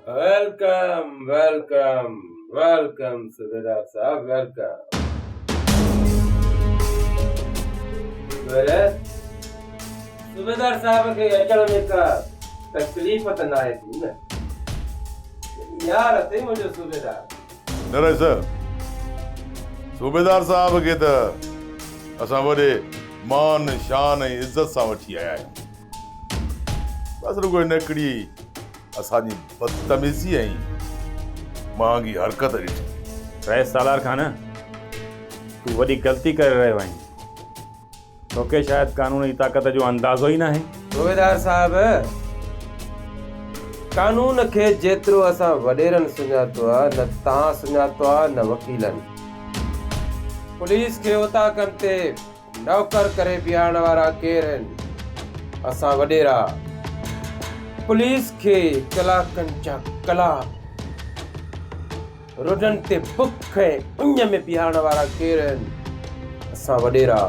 Welcome welcome welcome सूबेदार साहब welcome. सूबेदार साहब के अचण में का तकलीफ़ त न आहे थी न यार अथई मुंहिंजो सूबेदार। न रहे सर, सूबेदार साहब के त असां वॾे मान शान ऐं इज़त सां वठी आया आहियूं। बसि रुगो हिकिड़ी असांजी बदतमीज़ी ऐं महांगी हरकत ॾिठी। रहे सालार खान, तू वॾी ग़लती करे रहियो आहीं। तोखे शायदि कानून जी ताक़त जो अंदाज़ो ई न आहे। सूबेदार साहब, कानून खे जेतिरो असां वॾेरनि सुञातो आहे न तव्हां सुञातो आहे न वकीलनि। पुलिस खे उताकनि ते नौकर करे बीहारण वारा केर आहिनि? असां वॾेरा। पुलिस खे कलाकनि जा कलाक रोडनि ते बुख ऐं उञ में बीहारण वारा केर आहिनि? असां वॾेरा।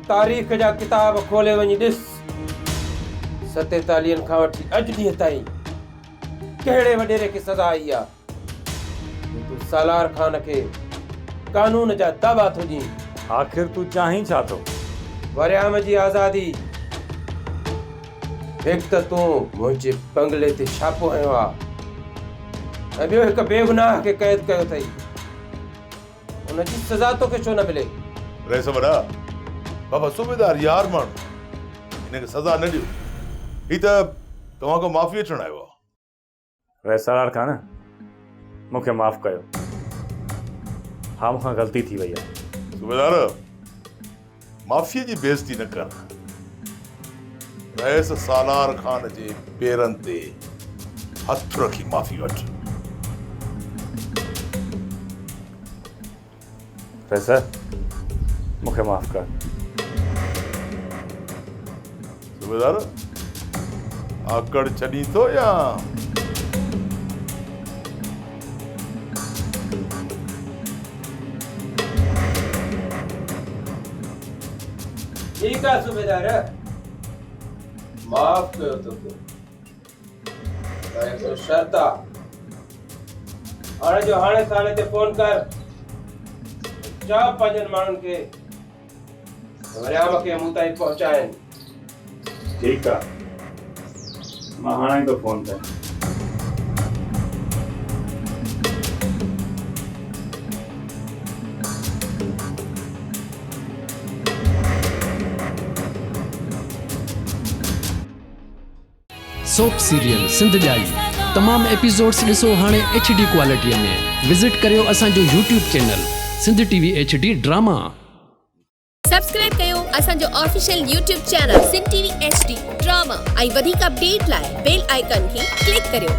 तारीख़ जा किताब खोले वञी ॾिस, 47 खां वठी अॼु ॾींहं ताईं कहिड़े वॾेरे खे सज़ा आई आहे? तूं सालार खान खे कानून जा दावा थो ॾीं। आख़िर तूं चाहीं छा थो? वरियाम जी आज़ादी। हिकु त तूं मुंहिंजे बंगले ते छापो हयो आहे ऐं ॿियो हिकु बेगुनाह खे क़ैद कयो अथई। उनजी सज़ा तोखे छो न मिले? रहे वॾा बाबा सूबेदार यार माण्हू, हिनखे सज़ा न ॾियो। ही त तव्हां खां माफ़ी अचणु आयो आहे। रहे सालार खान, मूंखे माफ़ कयो। हा, मूंखां ग़लती थी वई आहे। सूबेदार, माफ़ीअ जी बेइज़ती न कर। रईस सालार खान जे पेरनि ते हथ रखी माफ़ी वठ। रईस, मूंखे माफ़ कर। सूबेदार, आकड़ छॾी थो या ठीक आहे सूबेदार, माफ़ कयो तोखे। हिकिड़ो शर्त आहे, हाणे जो हाणे थाने ते फोन कर, चओ पंहिंजनि माण्हुनि खे वरियाम खे मूं ताईं पहुचाइनि। ठीकु आहे, मां हाणे ई थो फोन कयां। सोप सीरियल सिंध जाई तमाम एपिसोड्स ॾिसो हाणे HD क्वालिटीअ में। विज़िट करियो असांजो YouTube channel Sindh TV HD drama. Subscribe कयो असांजो official YouTube channel Sindh TV HD drama ऐं वधीक अपडेट लाइ बेल आइकन खे क्लिक करियो।